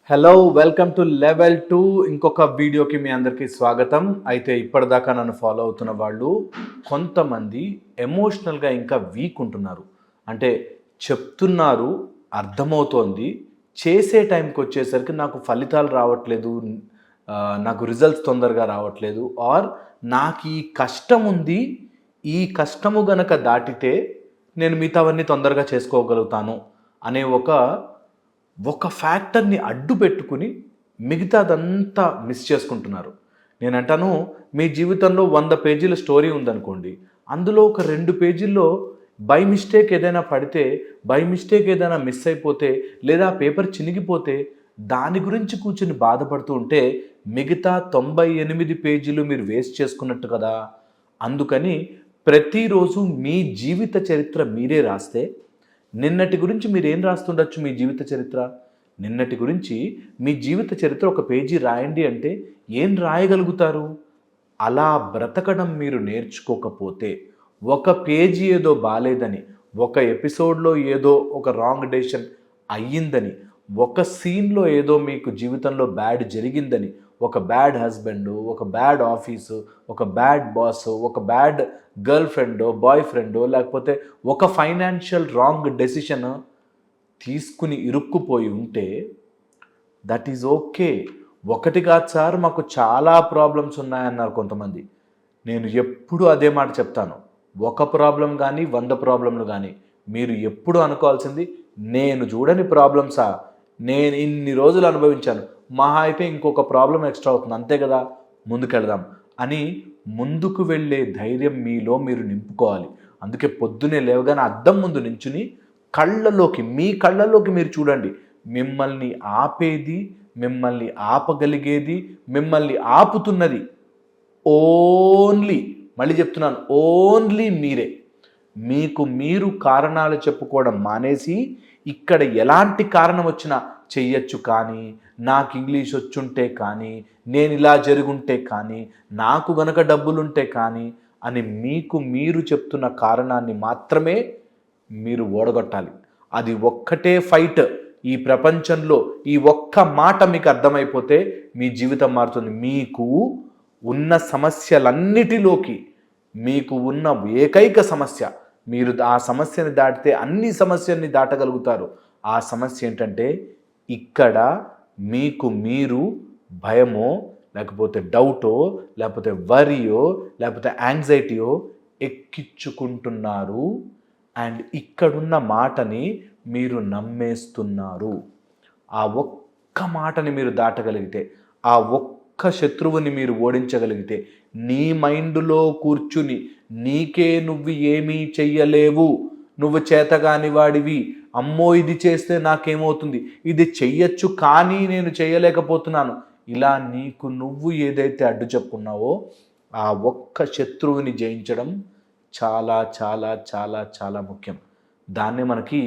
Hello welcome to level 2 ఇంకొక వీడియోకి మీ అందరికీ స్వాగతం. అయితే ఇప్పటిదాకా నన్ను ఫాలో అవుతున్న వాళ్ళు కొంతమంది ఎమోషనల్గా ఇంకా వీక్ ఉంటున్నారు. అంటే చెప్తున్నారు, అర్థమవుతోంది, చేసే టైంకి వచ్చేసరికి నాకు ఫలితాలు రావట్లేదు, నాకు రిజల్ట్స్ తొందరగా రావట్లేదు, ఆర్ నాకు ఈ కష్టం ఉంది, ఈ కష్టము గనక దాటితే నేను మిగతావన్నీ తొందరగా చేసుకోగలుగుతాను అనే ఒక ఫ్యాక్టర్ని అడ్డు పెట్టుకుని మిగతాదంతా మిస్ చేసుకుంటున్నారు. నేనంటాను, మీ జీవితంలో 100 పేజీల స్టోరీ ఉందనుకోండి, అందులో ఒక 2 పేజీల్లో బై మిస్టేక్ ఏదైనా పడితే, బై మిస్టేక్ ఏదైనా మిస్ అయిపోతే, లేదా పేపర్ చినిగిపోతే దాని గురించి కూర్చుని బాధపడుతూ ఉంటే మిగతా 98 పేజీలు మీరు వేస్ట్ చేసుకున్నట్టు కదా. అందుకని ప్రతిరోజు మీ జీవిత చరిత్ర మీరే రాస్తే, నిన్నటి గురించి మీరు ఏం రాస్తుండొచ్చు? మీ జీవిత చరిత్ర నిన్నటి గురించి మీ జీవిత చరిత్ర ఒక పేజీ రాయండి అంటే ఏం రాయగలుగుతారు? అలా బ్రతకడం మీరు నేర్చుకోకపోతే, ఒక పేజీ ఏదో బాలేదని, ఒక ఎపిసోడ్లో ఏదో ఒక రాంగ్ డెసిషన్ అయ్యిందని, ఒక సీన్లో ఏదో మీకు జీవితంలో బ్యాడ్ జరిగిందని, ఒక బ్యాడ్ హస్బెండ్, ఒక బ్యాడ్ ఆఫీసు, ఒక బ్యాడ్ బాస్, ఒక బ్యాడ్ గర్ల్ ఫ్రెండో బాయ్ ఫ్రెండో, లేకపోతే ఒక ఫైనాన్షియల్ రాంగ్ డెసిషన్ తీసుకుని ఇరుక్కుపోయి ఉంటే దట్ ఈజ్ ఓకే. ఒకటి కాదు సార్, మాకు చాలా ప్రాబ్లమ్స్ ఉన్నాయన్నారు కొంతమంది. నేను ఎప్పుడు అదే మాట చెప్తాను. ఒక ప్రాబ్లం కానీ 100 ప్రాబ్లంలు కానీ మీరు ఎప్పుడు అనుకోవాల్సింది, నేను చూడని ప్రాబ్లమ్సా, నేను ఇన్ని రోజులు అనుభవించాను, మహా అయితే ఇంకొక ప్రాబ్లం ఎక్స్ట్రా అవుతుంది, అంతే కదా, ముందుకెళ్దాం అని ముందుకు వెళ్ళే ధైర్యం మీలో మీరు నింపుకోవాలి. అందుకే పొద్దునే లేవగానే అద్దం ముందు నించుని మీ కళ్ళలోకి మీరు చూడండి. మిమ్మల్ని ఆపేది, మిమ్మల్ని ఆపగలిగేది, మిమ్మల్ని ఆపుతున్నది ఓన్లీ, మళ్ళీ చెప్తున్నాను, ఓన్లీ మీరే. మీకు మీరు కారణాలు చెప్పుకోవడం మానేసి, ఇక్కడ ఎలాంటి కారణం వచ్చినా చెయ్యొచ్చు కానీ, నాకు ఇంగ్లీష్ వచ్చుంటే కానీ, నేను ఇలా జరుగుంటే కానీ, నాకు గనక డబ్బులుంటే కానీ అని మీకు మీరు చెప్తున్న కారణాన్ని మాత్రమే మీరు ఓడగొట్టాలి. అది ఒక్కటే ఫైట్ ఈ ప్రపంచంలో. ఈ ఒక్క మాట మీకు అర్థమైపోతే మీ జీవితం మారుతుంది. మీకు ఉన్న సమస్యలన్నిటిలోకి మీకు ఉన్న ఏకైక సమస్య, మీరు ఆ సమస్యని దాటితే అన్ని సమస్యల్ని దాటగలుగుతారు. ఆ సమస్య ఏంటంటే, ఇక్కడ మీకు మీరు భయమో, లేకపోతే డౌటో, లేకపోతే వరియో, లేకపోతే యాంగ్జైటీయో ఎక్కించుకుంటున్నారు. అండ్ ఇక్కడున్న మాటని మీరు నమ్మేస్తున్నారు. ఆ ఒక్క మాటని మీరు దాటగలిగితే, ఆ ఒక్క శత్రువుని మీరు ఓడించగలిగితే, నీ మైండ్లో కూర్చుని నీకే నువ్వు ఏమీ చెయ్యలేవు, నువ్వు చేతగాని వాడివి, అమ్మో ఇది చేస్తే నాకేమవుతుంది, ఇది చెయ్యొచ్చు కానీ నేను చేయలేకపోతున్నాను, ఇలా నీకు నువ్వు ఏదైతే అడ్డు చెప్పుకున్నావో ఆ ఒక్క శత్రువుని జయించడం చాలా చాలా చాలా చాలా ముఖ్యం. దాన్నే మనకి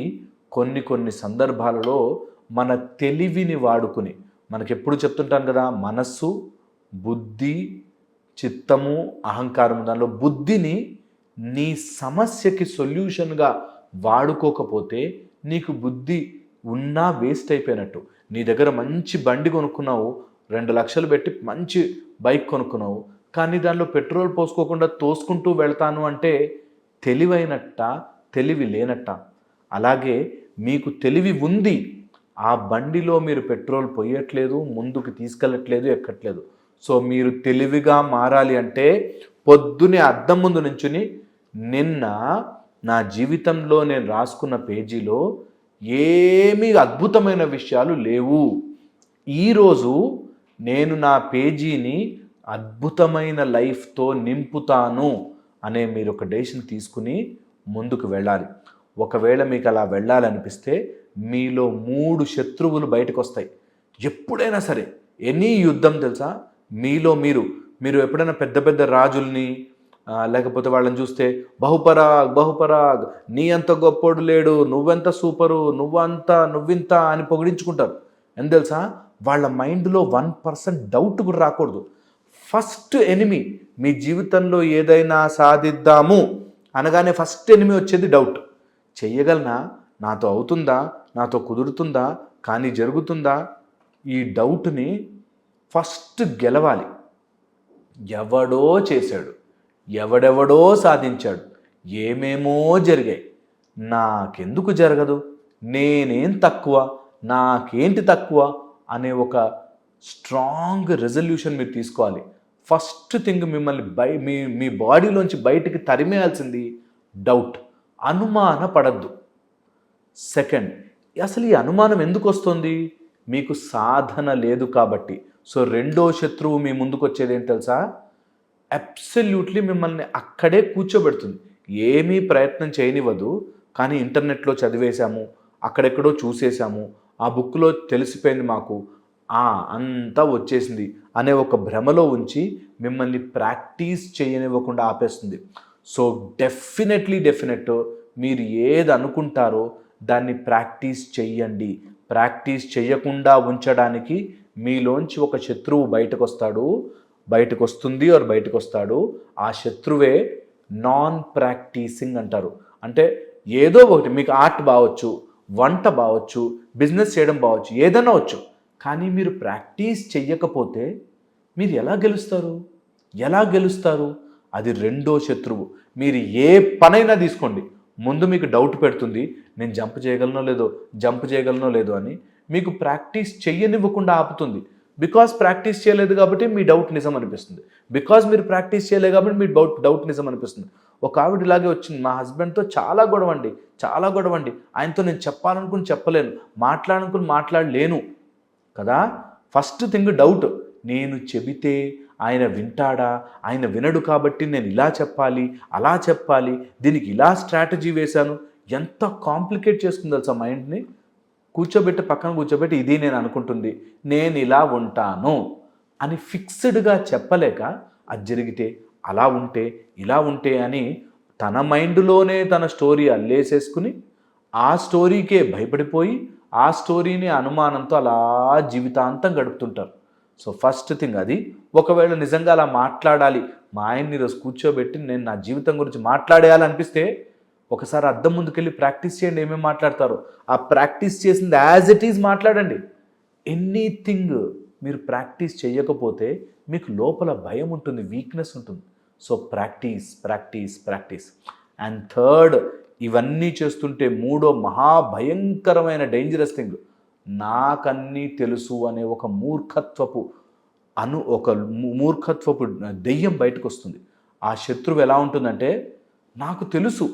కొన్ని సందర్భాలలో మన తెలివిని వాడుకుని, మనకి ఎప్పుడు చెప్తుంటాను కదా, మనస్సు, బుద్ధి, చిత్తము, అహంకారం, దానిలో బుద్ధిని నీ సమస్యకి సొల్యూషన్గా వాడుకోకపోతే నీకు బుద్ధి ఉన్నా వేస్ట్ అయిపోయినట్టు. నీ దగ్గర మంచి బండి కొనుక్కున్నావు, 2 లక్షలు పెట్టి మంచి బైక్ కొనుక్కున్నావు, కానీ దానిలో పెట్రోల్ పోసుకోకుండా తోసుకుంటూ వెళ్తాను అంటే తెలివైనట్ట, తెలివి లేనట్ట? అలాగే మీకు తెలివి ఉంది, ఆ బండిలో మీరు పెట్రోల్ పోయట్లేదు, ముందుకు తీసుకెళ్ళట్లేదు, ఎక్కట్లేదు. సో మీరు తెలివిగా మారాలి అంటే పొద్దునే అద్దం ముందు నుంచుని, నిన్న నా జీవితంలో నేను రాసుకున్న పేజీలో ఏమీ అద్భుతమైన విషయాలు లేవు, ఈరోజు నేను నా పేజీని అద్భుతమైన లైఫ్తో నింపుతాను అనే మీరు ఒక డెసిషన్ తీసుకుని ముందుకు వెళ్ళాలి. ఒకవేళ మీకు అలా వెళ్ళాలనిపిస్తే మీలో 3 శత్రువులు బయటకు వస్తాయి. ఎప్పుడైనా సరే ఎనీ యుద్ధం తెలుసా, మీలో మీరు ఎప్పుడైనా పెద్ద పెద్ద రాజుల్ని, లేకపోతే వాళ్ళని చూస్తే బహుపరాగ్, నీ అంత గొప్పోడు లేడు, నువ్వెంత సూపరు, నువ్వింత అని పొగిడించుకుంటారు. ఎంత తెలుసా, వాళ్ళ మైండ్లో 1% డౌట్ కూడా రాకూడదు. ఫస్ట్ ఎనిమి, మీ జీవితంలో ఏదైనా సాధిద్దాము అనగానే ఫస్ట్ ఎనిమి వచ్చేది డౌట్. చెయ్యగలనా, నాతో అవుతుందా, నాతో కుదురుతుందా, కానీ జరుగుతుందా, ఈ డౌట్ని ఫస్ట్ గెలవాలి. ఎవడో చేశాడు, ఎవడెవడో సాధించాడు, ఏమేమో జరిగాయి, నాకెందుకు జరగదు, నేనేం తక్కువ, నాకేంటి తక్కువ అనే ఒక స్ట్రాంగ్ రెజల్యూషన్ మీరు తీసుకోవాలి. ఫస్ట్ థింగ్ మిమ్మల్ని మీ బాడీలోంచి బయటికి తరిమేయాల్సింది డౌట్. అనుమాన పడద్దు. సెకండ్, అసలు ఈ అనుమానం ఎందుకు వస్తుంది? మీకు సాధన లేదు కాబట్టి. సో రెండో శత్రువు మీ ముందుకు వచ్చేది ఏంటి తెలుసా? అబ్సల్యూట్లీ మిమ్మల్ని అక్కడే కూర్చోబెడుతుంది. ఏమీ ప్రయత్నం చేయనివ్వదు. కానీ ఇంటర్నెట్లో చదివేశాము, అక్కడెక్కడో చూసేశాము, ఆ బుక్లో తెలిసిపోయింది మాకు, అంతా వచ్చేసింది అనే ఒక భ్రమలో ఉంచి మిమ్మల్ని ప్రాక్టీస్ చేయనివ్వకుండా ఆపేస్తుంది. సో డెఫినెట్ మీరు ఏది అనుకుంటారో దాన్ని ప్రాక్టీస్ చెయ్యండి. ప్రాక్టీస్ చేయకుండా ఉంచడానికి మీలోంచి ఒక శత్రువు బయటకు వస్తాడు. ఆ శత్రువే నాన్ ప్రాక్టీసింగ్ అంటారు. అంటే ఏదో ఒకటి, మీకు ఆర్ట్ బావచ్చు, వంట బావచ్చు, బిజినెస్ చేయడం బావచ్చు, ఏదైనా వచ్చు, కానీ మీరు ప్రాక్టీస్ చెయ్యకపోతే మీరు ఎలా గెలుస్తారు? అది రెండో శత్రువు. మీరు ఏ పనైనా తీసుకోండి, ముందు మీకు డౌట్ పెడుతుంది, నేను జంప్ చేయగలనో లేదో అని. మీకు ప్రాక్టీస్ చెయ్యనివ్వకుండా ఆపుతుంది. బికాజ్ ప్రాక్టీస్ చేయలేదు కాబట్టి మీ డౌట్ నిజం అనిపిస్తుంది. బికాజ్ మీరు ప్రాక్టీస్ చేయలేదు కాబట్టి మీ డౌట్ నిజం అనిపిస్తుంది. ఒక ఆవిడ ఇలాగే వచ్చింది, మా హస్బెండ్తో చాలా గొడవ అండి, ఆయనతో నేను చెప్పాలనుకుని చెప్పలేను, మాట్లాడలేను కదా. First thing doubt. నేను చెబితే ఆయన వింటాడా, ఆయన వినడు కాబట్టి నేను ఇలా చెప్పాలి, అలా చెప్పాలి, దీనికి ఇలా స్ట్రాటజీ వేశాను. ఎంత కాంప్లికేట్ చేసుకుంది తెలుసా మైండ్ని. పక్కన కూర్చోబెట్టి ఇది నేను అనుకుంటుంది, నేను ఇలా ఉంటాను అని ఫిక్స్డ్గా చెప్పలేక, అది జరిగితే అలా ఉంటే ఇలా ఉంటే అని తన మైండ్లోనే తన స్టోరీ అల్లేసేసుకుని ఆ స్టోరీకే భయపడిపోయి ఆ స్టోరీని అనుమానంతో అలా జీవితాంతం గడుపుతుంటారు. సో ఫస్ట్ థింగ్ అది. ఒకవేళ నిజంగా అలా మాట్లాడాలి, మా ఆయన్ని ఈరోజు కూర్చోబెట్టి నేను నా జీవితం గురించి మాట్లాడేయాలనిపిస్తే ఒకసారి అద్దం ముందుకెళ్ళి ప్రాక్టీస్ చేయండి. ఏమేమి మాట్లాడతారో ఆ ప్రాక్టీస్ చేసింది యాజ్ ఇట్ ఈజ్ మాట్లాడండి. ఎనీథింగ్ మీరు ప్రాక్టీస్ చేయకపోతే మీకు లోపల భయం ఉంటుంది, వీక్నెస్ ఉంటుంది. So practice. అండ్ థర్డ్, ఇవన్నీ చేస్తుంటే మూడో మహాభయంకరమైన డేంజరస్ థింగ్, నాకన్నీ తెలుసు అనే ఒక మూర్ఖత్వపు దెయ్యం బయటకు వస్తుంది. ఆ శత్రువు ఎలా ఉంటుందంటే, నాకు తెలుసు,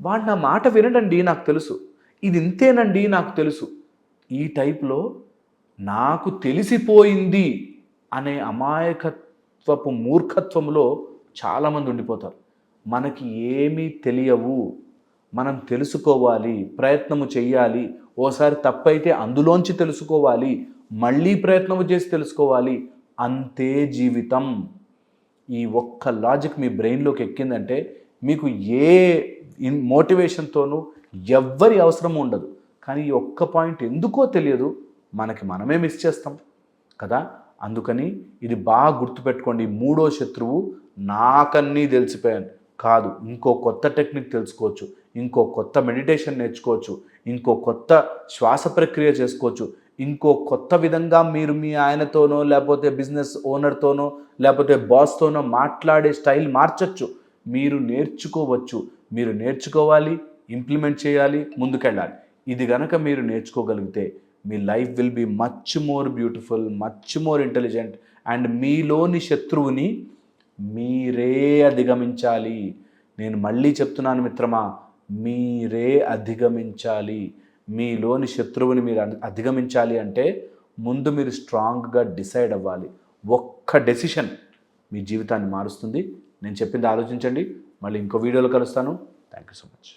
వాడు నా మాట వినడండి, నాకు తెలుసు, ఇది ఇంతేనండి, నాకు తెలుసు. ఈ టైప్లో నాకు తెలిసిపోయింది అనే అమాయకత్వపు మూర్ఖత్వంలో చాలామంది ఉండిపోతారు. మనకి ఏమీ తెలియవు, మనం తెలుసుకోవాలి, ప్రయత్నము చెయ్యాలి, ఓసారి తప్పైతే అందులోంచి తెలుసుకోవాలి, మళ్ళీ ప్రయత్నము చేసి తెలుసుకోవాలి, అంతే జీవితం. ఈ ఒక్క లాజిక్ మీ బ్రెయిన్లోకి ఎక్కిందంటే మీకు ఏ మోటివేషన్తోనూ ఎవ్వరి అవసరం ఉండదు. కానీ ఈ ఒక్క పాయింట్ ఎందుకో తెలియదు, మనమే మిస్ చేస్తాం కదా. అందుకని ఇది బాగా గుర్తుపెట్టుకోండి. మూడో శత్రువు నాకన్నీ తెలిసిపోయాను కాదు, ఇంకో కొత్త టెక్నిక్ తెలుసుకోవచ్చు, ఇంకో కొత్త మెడిటేషన్ నేర్చుకోవచ్చు, ఇంకో కొత్త శ్వాస ప్రక్రియ చేసుకోవచ్చు, ఇంకో కొత్త విధంగా మీరు మీ ఆయనతోనో లేకపోతే బిజినెస్ ఓనర్తోనో లేకపోతే బాస్తోనో మాట్లాడే స్టైల్ మార్చచ్చు. మీరు నేర్చుకోవచ్చు. మీరు నేర్చుకోవాలి, ఇంప్లిమెంట్ చేయాలి, ముందుకెళ్ళాలి. ఇది గనక మీరు నేర్చుకోగలిగితే మీ life will be much more beautiful, much more intelligent. And మీలోని శత్రువుని మీరే అధిగమించాలి. నేను మళ్ళీ చెప్తున్నాను మిత్రమా, మీరే అధిగమించాలి. మీలోని శత్రువుని మీరు అధిగమించాలి అంటే ముందు మీరు స్ట్రాంగ్గా డిసైడ్ అవ్వాలి. ఒక్క డెసిషన్ మీ జీవితాన్ని మారుస్తుంది. నేను చెప్పింది ఆలోచించండి. మళ్ళీ ఇంకో వీడియోలో కలుస్తాను. Thank you so much.